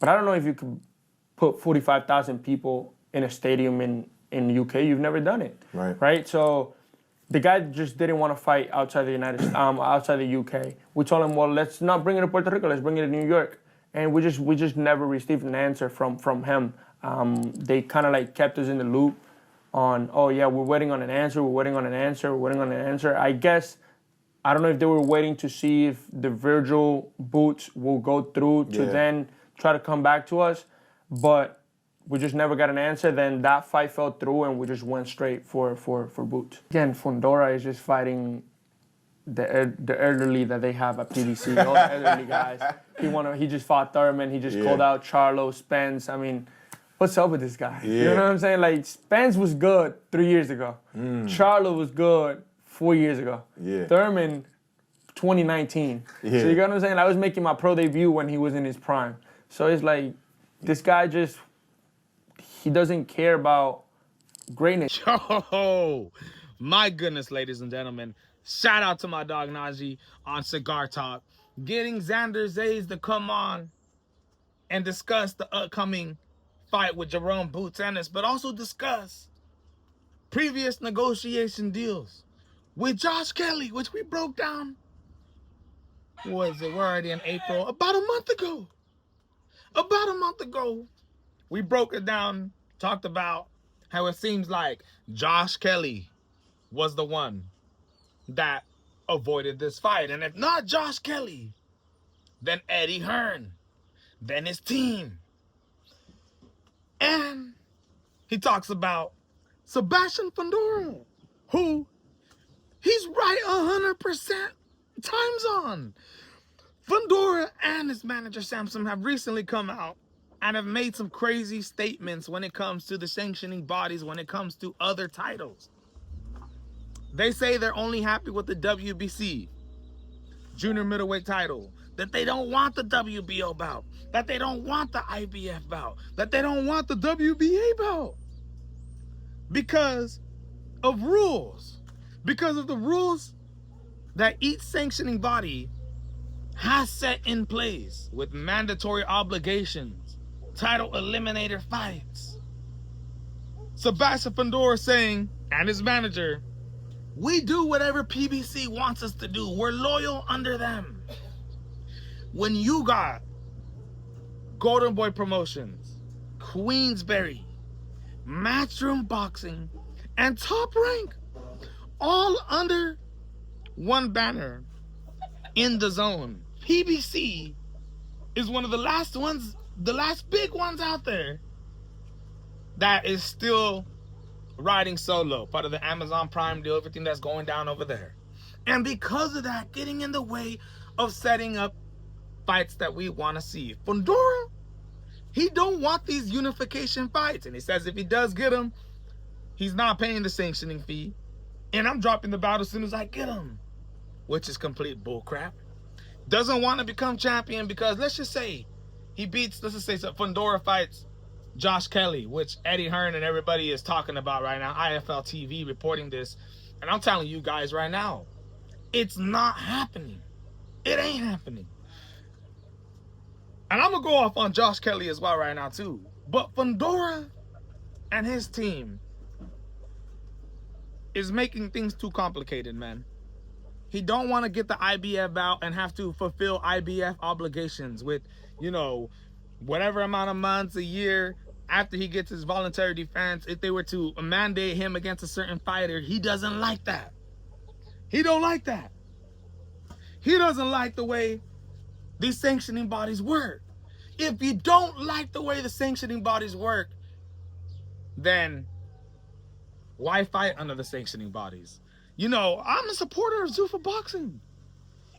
But I don't know if you could put 45,000 people in a stadium in the UK. You've never done it, right? So the guy just didn't want to fight outside the outside the UK. We told him, well, let's not bring it to Puerto Rico. Let's bring it to New York. And we just never received an answer from him. They kind of like kept us in the loop on, oh yeah, we're waiting on an answer. We're waiting on an answer. We're waiting on an answer. I guess, I don't know if they were waiting to see if the Virgil boots will go through to then try to come back to us. But we just never got an answer. Then that fight fell through, and we just went straight for boots. Again, Fundora is just fighting the elderly that they have at PBC, all the elderly guys. He just fought Thurman. He just called out Charlo, Spence. I mean, what's up with this guy? You know what I'm saying? Like, Spence was good 3 years ago. Charlo was good 4 years ago. Thurman, 2019. So you know what I'm saying? I was making my pro debut when he was in his prime. So it's like, this guy just, he doesn't care about greatness. Oh, my goodness, ladies and gentlemen. Shout out to my dog Najee on Cigar Talk. Getting Xander Zayas to come on and discuss the upcoming fight with Jerome Boots Ennis, but also discuss previous negotiation deals with Josh Kelly, which we broke down. We're already in April. About a month ago, we broke it down, talked about how it seems like Josh Kelly was the one that avoided this fight. And if not Josh Kelly, then Eddie Hearn, then his team. And he talks about Sebastian Fundora, who he's right 100% times on. Fundora and his manager Samson have recently come out and have made some crazy statements when it comes to the sanctioning bodies, when it comes to other titles. They say they're only happy with the WBC junior middleweight title, that they don't want the WBO bout, that they don't want the IBF bout, that they don't want the WBA bout because of rules, because of the rules that each sanctioning body has set in place with mandatory obligations, title eliminator fights. Sebastian Fundora saying, and his manager, we do whatever PBC wants us to do. We're loyal under them. When you got Golden Boy Promotions, Queensberry, Matchroom Boxing, and Top Rank all under one banner in the zone, PBC is one of the last ones, the last big ones out there that is still riding solo, part of the Amazon Prime deal, everything that's going down over there. And because of that, getting in the way of setting up fights that we want to see. Fundora, he don't want these unification fights. And he says if he does get them, he's not paying the sanctioning fee. And I'm dropping the bout as soon as I get him, which is complete bullcrap. Doesn't want to become champion because let's just say he beats, let's just say Fundora fights Josh Kelly, which Eddie Hearn and everybody is talking about right now. IFL TV reporting this. And I'm telling you guys right now, it's not happening. It ain't happening. And I'm going to go off on Josh Kelly as well right now too. But Fundora and his team is making things too complicated, man. He don't want to get the IBF out and have to fulfill IBF obligations with, you know, whatever amount of months, a year after he gets his voluntary defense. If they were to mandate him against a certain fighter, he doesn't like that. He don't like that. He doesn't like the way these sanctioning bodies work. If you don't like the way the sanctioning bodies work, then why fight under the sanctioning bodies? You know, I'm a supporter of Zuffa boxing.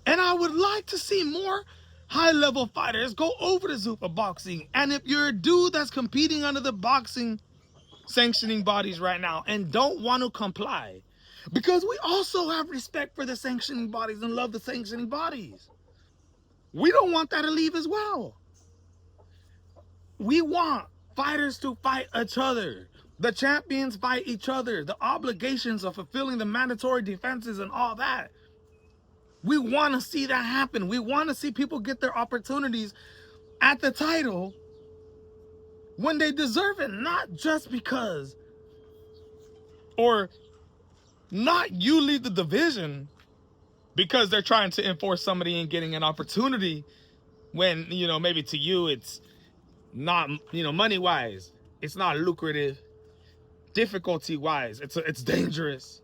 And I would like to see more high-level fighters go over to Zuffa boxing. And if you're a dude that's competing under the boxing sanctioning bodies right now and don't want to comply, because we also have respect for the sanctioning bodies and love the sanctioning bodies. We don't want that to leave as well. We want fighters to fight each other. The champions fight each other. The obligations of fulfilling the mandatory defenses and all that. We want to see that happen. We want to see people get their opportunities at the title when they deserve it, not just because, or not you lead the division because they're trying to enforce somebody and getting an opportunity when, you know, maybe to you it's not, you know, money-wise, it's not lucrative, difficulty-wise, it's dangerous.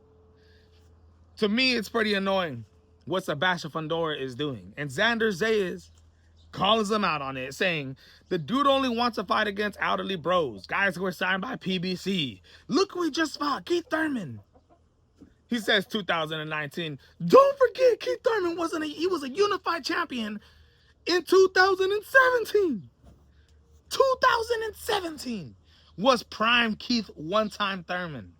To me, it's pretty annoying what Sebastian Fundora is doing. And Xander Zayas calls him out on it, saying, the dude only wants to fight against elderly bros, guys who are signed by PBC. Look, we just fought Keith Thurman. He says 2019. Don't forget, Keith Thurman was a unified champion in 2017. 2017 was prime Keith one-time Thurman.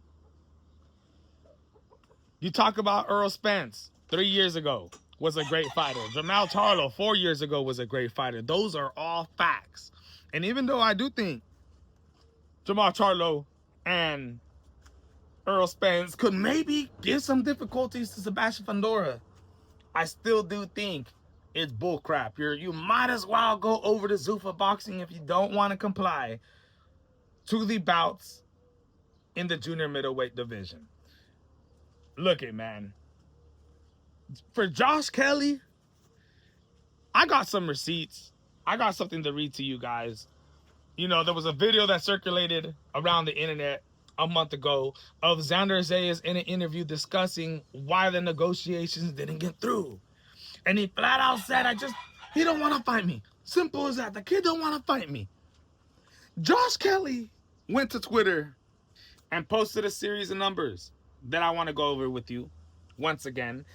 You talk about Earl Spence 3 years ago was a great fighter. Jamal Charlo 4 years ago was a great fighter. Those are all facts. And even though I do think Jamal Charlo and Earl Spence could maybe give some difficulties to Sebastian Fundora, I still do think it's bullcrap. You might as well go over to Zuffa Boxing if you don't want to comply to the bouts in the junior middleweight division. Look it, man. For Josh Kelly, I got some receipts. I got something to read to you guys. You know, there was a video that circulated around the internet a month ago of Xander Zayas in an interview discussing why the negotiations didn't get through. And he flat out said, he don't want to fight me. Simple as that. The kid don't want to fight me. Josh Kelly went to Twitter and posted a series of numbers that I want to go over with you once again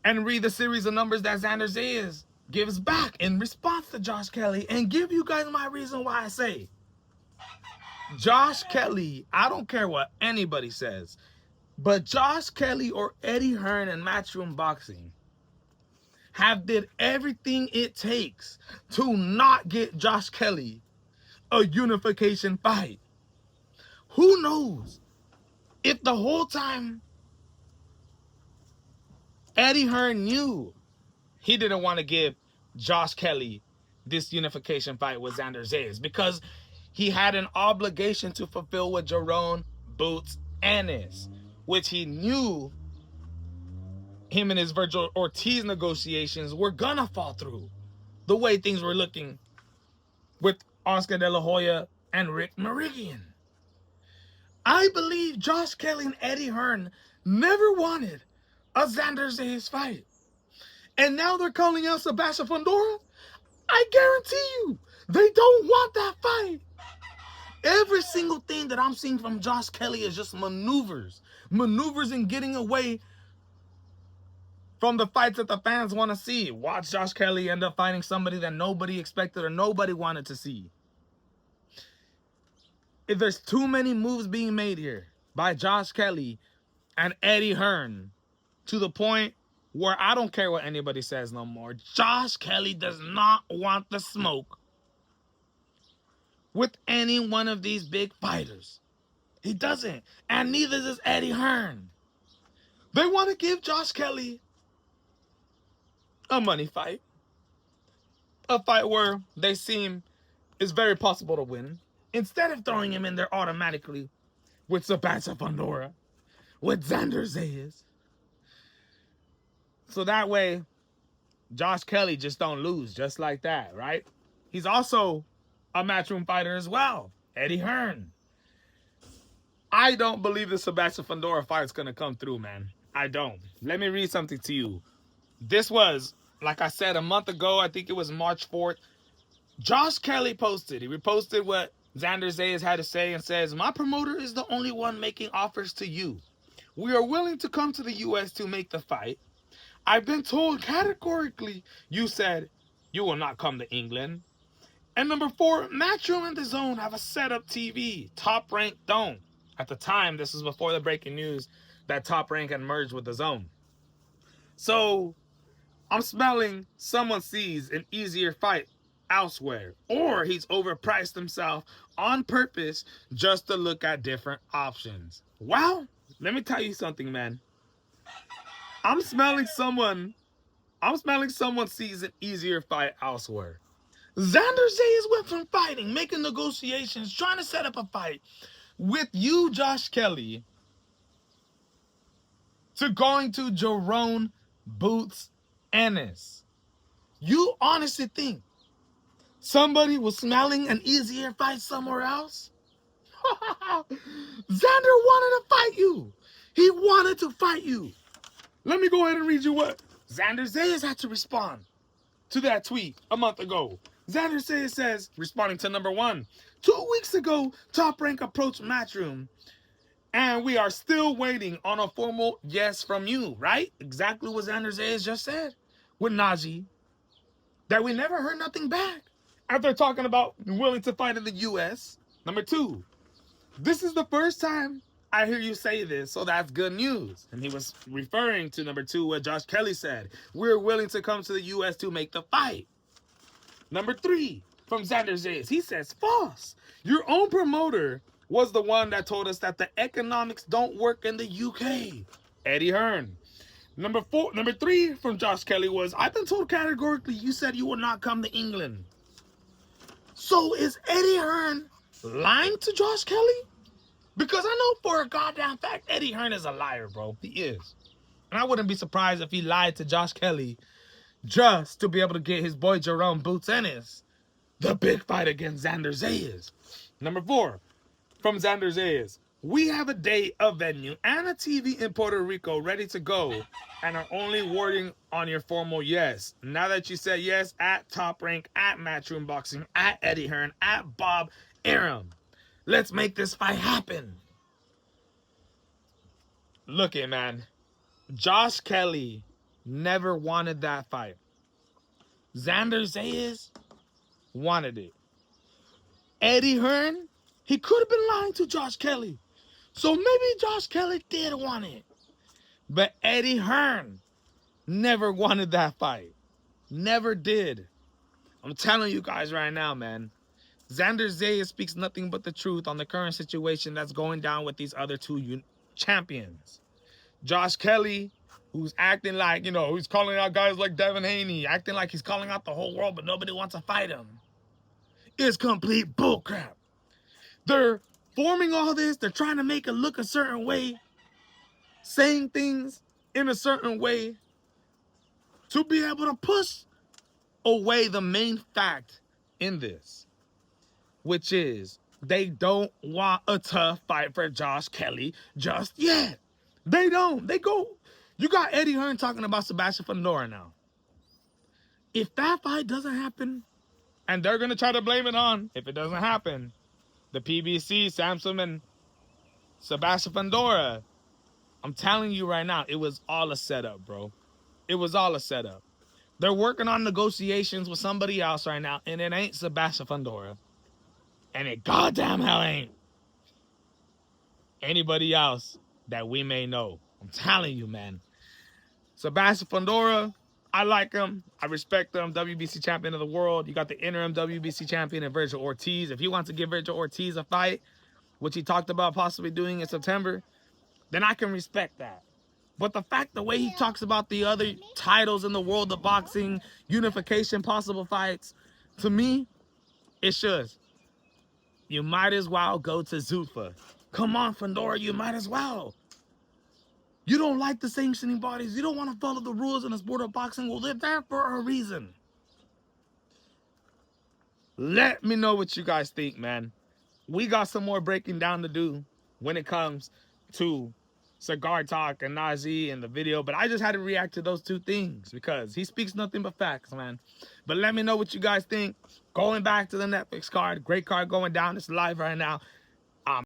and read the series of numbers that Xander Zayas gives back in response to Josh Kelly and give you guys my reason why I say Josh Kelly, I don't care what anybody says, but Josh Kelly or Eddie Hearn and Matchroom Boxing have did everything it takes to not get Josh Kelly a unification fight. Who knows if the whole time Eddie Hearn knew he didn't want to give Josh Kelly this unification fight with Xander Zayas because he had an obligation to fulfill with Jerome Boots Ennis, which he knew him and his Virgil Ortiz negotiations were gonna fall through the way things were looking with Oscar De La Hoya and Rick Meridian. I believe Josh Kelly and Eddie Hearn never wanted a Xander Zayas fight. And now they're calling out Sebastian Fundora. I guarantee you, they don't want that fight. Every single thing that I'm seeing from Josh Kelly is just maneuvers. Maneuvers in getting away from the fights that the fans want to see. Watch Josh Kelly end up fighting somebody that nobody expected or nobody wanted to see. If there's too many moves being made here by Josh Kelly and Eddie Hearn to the point where I don't care what anybody says no more. Josh Kelly does not want the smoke with any one of these big fighters. He doesn't. And neither does Eddie Hearn. They want to give Josh Kelly a money fight. A fight where they seem is very possible to win. Instead of throwing him in there automatically with Sebastian Fundora, with Xander Zayas. So that way, Josh Kelly just don't lose just like that, right? He's also a matchroom fighter as well, Eddie Hearn. I don't believe the Sebastian Fundora fight is going to come through, man. I don't. Let me read something to you. This was, like I said, a month ago. I think it was March 4th. Josh Kelly posted. He reposted what Xander Zayas had to say and says, my promoter is the only one making offers to you. We are willing to come to the U.S. to make the fight. I've been told categorically you said you will not come to England. And number 4, Matchroom and DAZN have a setup TV. Top Rank don't. At the time, this was before the breaking news that Top Rank had merged with DAZN. So I'm smelling someone sees an easier fight elsewhere, or he's overpriced himself on purpose just to look at different options. Well, let me tell you something, man. I'm smelling someone sees an easier fight elsewhere. Xander Zayas went from fighting, making negotiations, trying to set up a fight with you, Josh Kelly, to going to Jerome Boots Ennis. You honestly think somebody was smelling an easier fight somewhere else? Xander wanted to fight you. He wanted to fight you. Let me go ahead and read you what Xander Zayas had to respond to that tweet a month ago. Xander Zayas says, responding to number 1, 2 weeks ago, Top Rank approached Matchroom, and we are still waiting on a formal yes from you, right? Exactly what Xander Zayas just said with Najee, that we never heard nothing back after talking about willing to fight in the U.S. Number 2, this is the first time I hear you say this, so that's good news. And he was referring to number 2, what Josh Kelly said. We're willing to come to the U.S. to make the fight. Number 3, from Xander Zayas, he says, false. Your own promoter was the one that told us that the economics don't work in the UK. Eddie Hearn. Number 3 from Josh Kelly was, I've been told categorically you said you would not come to England. So is Eddie Hearn lying to Josh Kelly? Because I know for a goddamn fact Eddie Hearn is a liar, bro. He is. And I wouldn't be surprised if he lied to Josh Kelly just to be able to get his boy Jerome Boots Ennis the big fight against Xander Zayas. Number 4, from Xander Zayas, we have a date, a venue, and a TV in Puerto Rico ready to go and are only waiting on your formal yes. Now that you said yes at Top Rank, at Matchroom Boxing, at Eddie Hearn, at Bob Arum, let's make this fight happen. Look it, man. Josh Kelly never wanted that fight. Xander Zayas wanted it. Eddie Hearn, he could have been lying to Josh Kelly. So maybe Josh Kelly did want it. But Eddie Hearn never wanted that fight. Never did. I'm telling you guys right now, man. Xander Zayas speaks nothing but the truth on the current situation that's going down with these other 2 champions. Josh Kelly, who's acting like, he's calling out guys like Devin Haney, acting like he's calling out the whole world, but nobody wants to fight him, is complete bullcrap. They're forming all this. They're trying to make it look a certain way, saying things in a certain way to be able to push away the main fact in this, which is they don't want a tough fight for Josh Kelly just yet. They don't. They go. You got Eddie Hearn talking about Sebastian Fundora now. If that fight doesn't happen, and they're going to try to blame it on, if it doesn't happen, the PBC, Samson, and Sebastian Fundora, I'm telling you right now, it was all a setup, bro. It was all a setup. They're working on negotiations with somebody else right now, and it ain't Sebastian Fundora. And it goddamn hell ain't anybody else that we may know. I'm telling you, man. Sebastian Fundora, I like him. I respect him. WBC champion of the world. You got the interim WBC champion in Virgil Ortiz. If he wants to give Virgil Ortiz a fight, which he talked about possibly doing in September, then I can respect that. But the fact, the way he talks about the other titles in the world of boxing, unification, possible fights, to me, it should. You might as well go to Zuffa. Come on, Fundora, you might as well. You don't like the sanctioning bodies. You don't want to follow the rules in the sport of boxing. Well, they're there for a reason. Let me know what you guys think, man. We got some more breaking down to do when it comes to CIGARTALK and Najee and the video. But I just had to react to those 2 things because he speaks nothing but facts, man. But let me know what you guys think. Going back to the Netflix card. Great card going down. It's live right now.